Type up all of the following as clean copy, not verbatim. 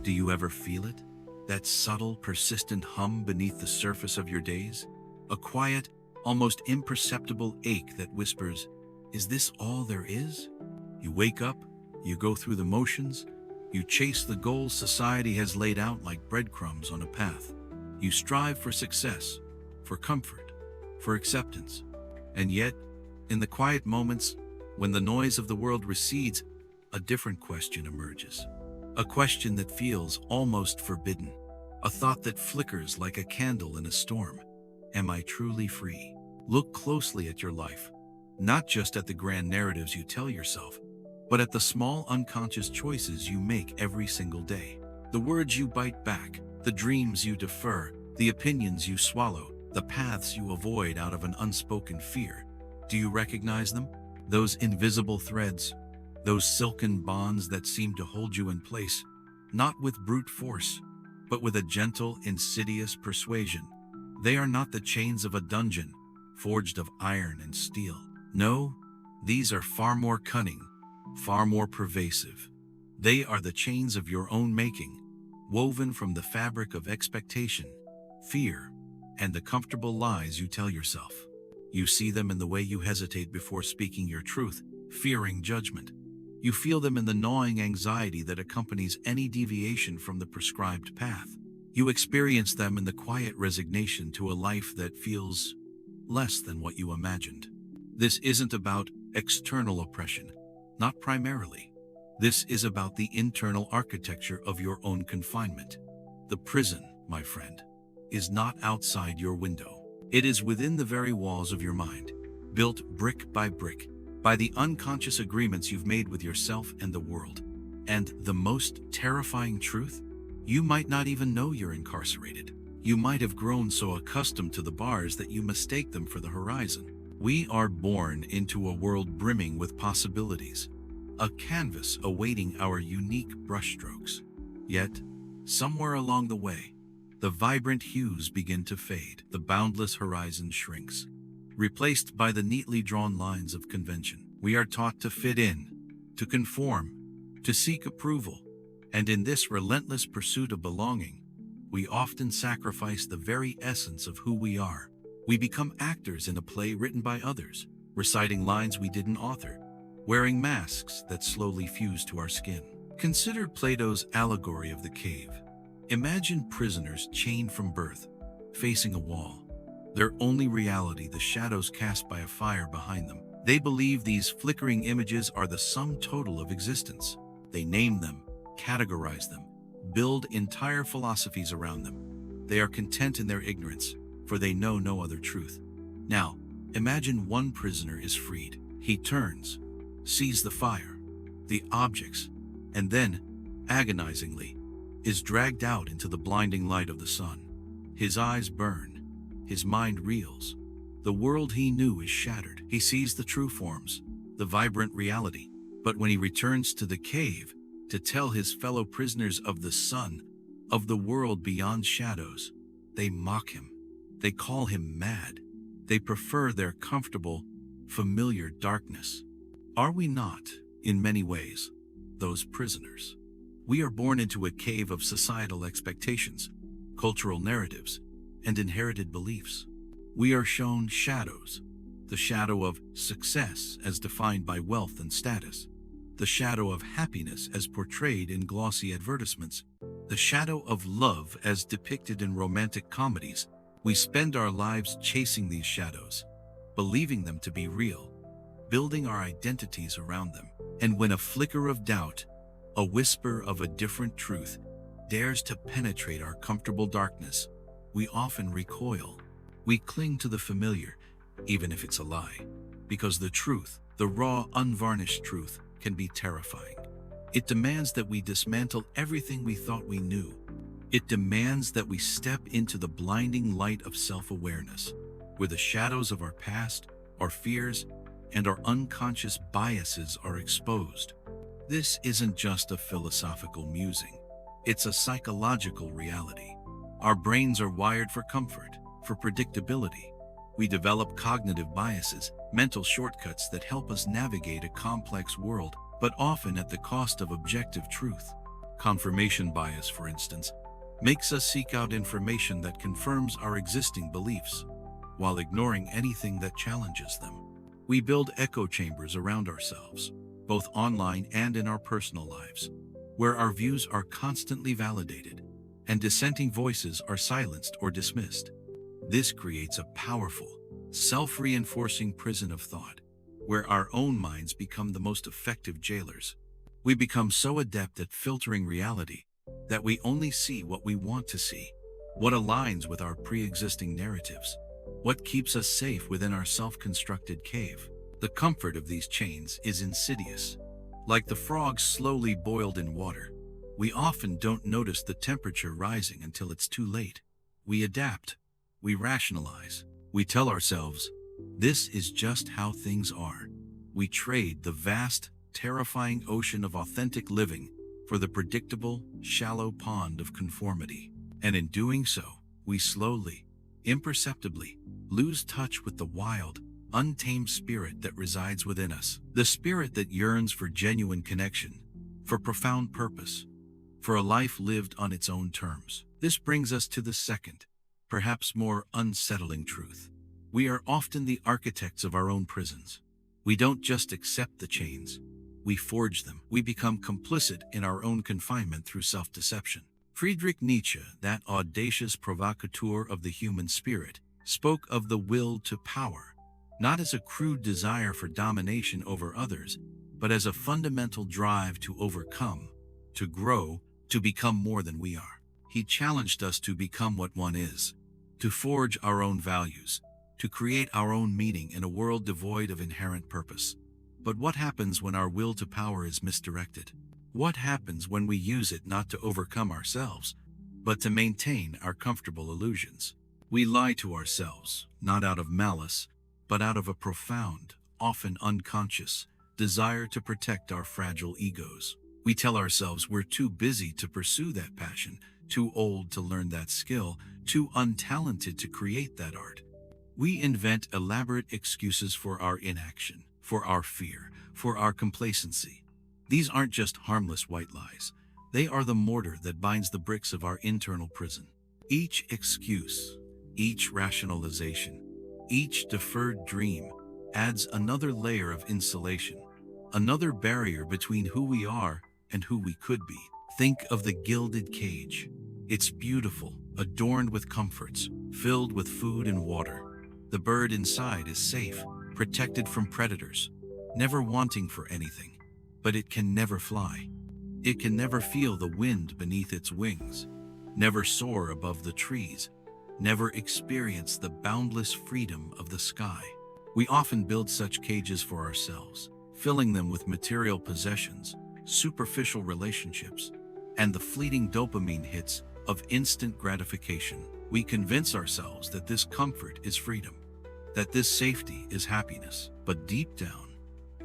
Do you ever feel it? That subtle, persistent hum beneath the surface of your days? A quiet, almost imperceptible ache that whispers, "Is this all there is?" You wake up, you go through the motions, you chase the goals society has laid out like breadcrumbs on a path. You strive for success, for comfort, for acceptance. And yet, in the quiet moments, when the noise of the world recedes, a different question emerges. A question that feels almost forbidden. A thought that flickers like a candle in a storm. Am I truly free? Look closely at your life, not just at the grand narratives you tell yourself, but at the small unconscious choices you make every single day. The words you bite back, the dreams you defer, the opinions you swallow, the paths you avoid out of an unspoken fear. Do you recognize them? Those invisible threads, those silken bonds that seem to hold you in place, not with brute force, but with a gentle, insidious persuasion. They are not the chains of a dungeon, forged of iron and steel. No, these are far more cunning, far more pervasive. They are the chains of your own making, woven from the fabric of expectation, fear, and the comfortable lies you tell yourself. You see them in the way you hesitate before speaking your truth, fearing judgment. You feel them in the gnawing anxiety that accompanies any deviation from the prescribed path. You experience them in the quiet resignation to a life that feels less than what you imagined. This isn't about external oppression, not primarily. This is about the internal architecture of your own confinement. The prison, my friend, is not outside your window. It is within the very walls of your mind, built brick by brick, by the unconscious agreements you've made with yourself and the world. And the most terrifying truth? You might not even know you're incarcerated. You might have grown so accustomed to the bars that you mistake them for the horizon. We are born into a world brimming with possibilities, a canvas awaiting our unique brushstrokes. Yet, somewhere along the way, the vibrant hues begin to fade, the boundless horizon shrinks, replaced by the neatly drawn lines of convention. We are taught to fit in, to conform, to seek approval, and in this relentless pursuit of belonging, we often sacrifice the very essence of who we are. We become actors in a play written by others, reciting lines we didn't author, wearing masks that slowly fuse to our skin. Consider Plato's Allegory of the cave. Imagine prisoners chained from birth, facing a wall. Their only reality, the shadows cast by a fire behind them. They believe these flickering images are the sum total of existence. They name them, categorize them, build entire philosophies around them. They are content in their ignorance, for they know no other truth. Now, imagine one prisoner is freed. He turns, sees the fire, the objects, and then, agonizingly, is dragged out into the blinding light of the sun. His eyes burn, his mind reels. The world he knew is shattered. He sees the true forms, the vibrant reality. But when he returns to the cave to tell his fellow prisoners of the sun, of the world beyond shadows, they mock him. They call him mad. They prefer their comfortable, familiar darkness. Are we not, in many ways, those prisoners? We are born into a cave of societal expectations, cultural narratives, and inherited beliefs. We are shown shadows, the shadow of success as defined by wealth and status, the shadow of happiness as portrayed in glossy advertisements, the shadow of love as depicted in romantic comedies. We spend our lives chasing these shadows, believing them to be real, building our identities around them. And when a flicker of doubt, a whisper of a different truth, dares to penetrate our comfortable darkness, we often recoil. We cling to the familiar, even if it's a lie, because the truth, the raw, unvarnished truth, can be terrifying. It demands that we dismantle everything we thought we knew. It demands that we step into the blinding light of self-awareness, where the shadows of our past, our fears, and our unconscious biases are exposed. This isn't just a philosophical musing. It's a psychological reality. Our brains are wired for comfort, for predictability. We develop cognitive biases, mental shortcuts that help us navigate a complex world, but often at the cost of objective truth. Confirmation bias, for instance, makes us seek out information that confirms our existing beliefs, while ignoring anything that challenges them. We build echo chambers around ourselves, both online and in our personal lives, where our views are constantly validated, and dissenting voices are silenced or dismissed. This creates a powerful, self-reinforcing prison of thought, where our own minds become the most effective jailers. We become so adept at filtering reality that we only see what we want to see, what aligns with our pre-existing narratives, what keeps us safe within our self-constructed cave. The comfort of these chains is insidious. Like the frogs slowly boiled in water, we often don't notice the temperature rising until it's too late. We adapt, we rationalize, we tell ourselves, this is just how things are. We trade the vast, terrifying ocean of authentic living for the predictable, shallow pond of conformity. And in doing so, we slowly, imperceptibly, lose touch with the wild, untamed spirit that resides within us. The spirit that yearns for genuine connection, for profound purpose, for a life lived on its own terms. This brings us to the second, perhaps more unsettling truth. We are often the architects of our own prisons. We don't just accept the chains, we forge them. We become complicit in our own confinement through self-deception. Friedrich Nietzsche, that audacious provocateur of the human spirit, spoke of the will to power, not as a crude desire for domination over others, but as a fundamental drive to overcome, to grow, to become more than we are. He challenged us to become what one is, to forge our own values, to create our own meaning in a world devoid of inherent purpose. But what happens when our will to power is misdirected? What happens when we use it not to overcome ourselves, but to maintain our comfortable illusions? We lie to ourselves, not out of malice, but out of a profound, often unconscious, desire to protect our fragile egos. We tell ourselves we're too busy to pursue that passion, too old to learn that skill, too untalented to create that art. We invent elaborate excuses for our inaction, for our fear, for our complacency. These aren't just harmless white lies. They are the mortar that binds the bricks of our internal prison. Each excuse, each rationalization, each deferred dream adds another layer of insulation, another barrier between who we are and who we could be. Think of the gilded cage. It's beautiful, adorned with comforts, filled with food and water. The bird inside is safe, protected from predators, never wanting for anything. But it can never fly. It can never feel the wind beneath its wings, never soar above the trees, never experience the boundless freedom of the sky. We often build such cages for ourselves, filling them with material possessions, superficial relationships, and the fleeting dopamine hits of instant gratification. We convince ourselves that this comfort is freedom, that this safety is happiness. But deep down,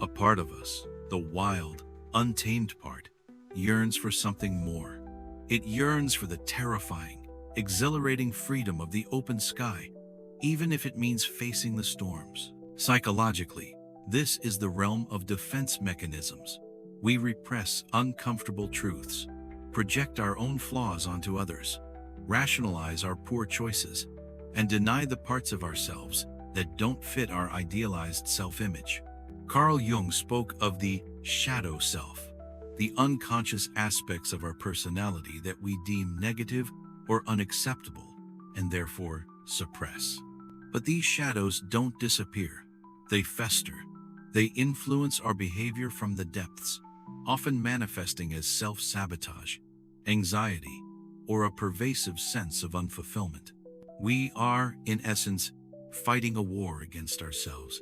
a part of us, the wild, untamed part, yearns for something more. It yearns for the terrifying, exhilarating freedom of the open sky, even if it means facing the storms. Psychologically, this is the realm of defense mechanisms. We repress uncomfortable truths, project our own flaws onto others, rationalize our poor choices, and deny the parts of ourselves that don't fit our idealized self-image. Carl Jung spoke of the shadow self, the unconscious aspects of our personality that we deem negative or unacceptable, and therefore suppress. But these shadows don't disappear. They fester. They influence our behavior from the depths, often manifesting as self-sabotage, anxiety, or a pervasive sense of unfulfillment. We are, in essence, fighting a war against ourselves,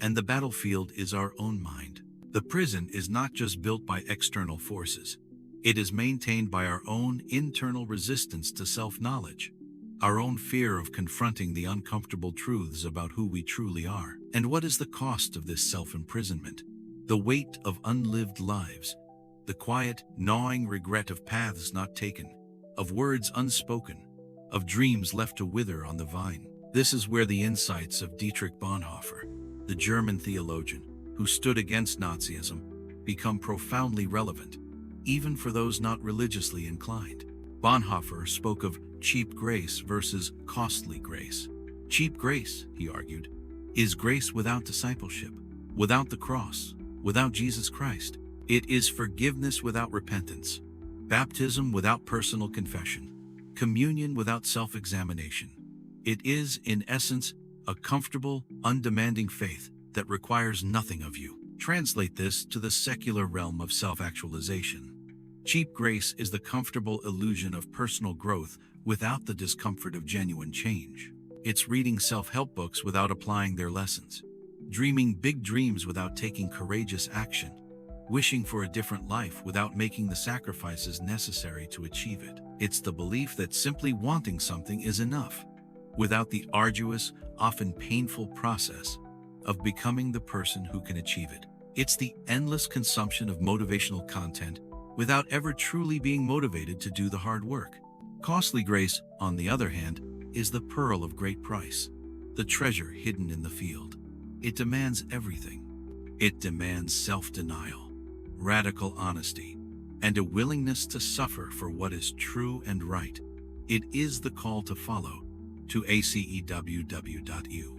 and the battlefield is our own mind. The prison is not just built by external forces. It is maintained by our own internal resistance to self-knowledge, our own fear of confronting the uncomfortable truths about who we truly are. And what is the cost of this self-imprisonment? The weight of unlived lives, the quiet, gnawing regret of paths not taken, of words unspoken, of dreams left to wither on the vine. This is where the insights of Dietrich Bonhoeffer, the German theologian who stood against Nazism, become profoundly relevant. even for those not religiously inclined. Bonhoeffer spoke of cheap grace versus costly grace. Cheap grace, he argued, is grace without discipleship, without the cross, without Jesus Christ. It is forgiveness without repentance, baptism without personal confession, communion without self-examination. It is, in essence, a comfortable, undemanding faith that requires nothing of you. Translate this to the secular realm of self-actualization. Cheap grace is the comfortable illusion of personal growth without the discomfort of genuine change. It's reading self-help books without applying their lessons, dreaming big dreams without taking courageous action, wishing for a different life without making the sacrifices necessary to achieve it. It's the belief that simply wanting something is enough, without the arduous, often painful process of becoming the person who can achieve it. It's the endless consumption of motivational content without ever truly being motivated to do the hard work. Costly grace, on the other hand, is the pearl of great price, the treasure hidden in the field. It demands everything. It demands self-denial, radical honesty, and a willingness to suffer for what is true and right. It is the call to follow, to ACEWW.U.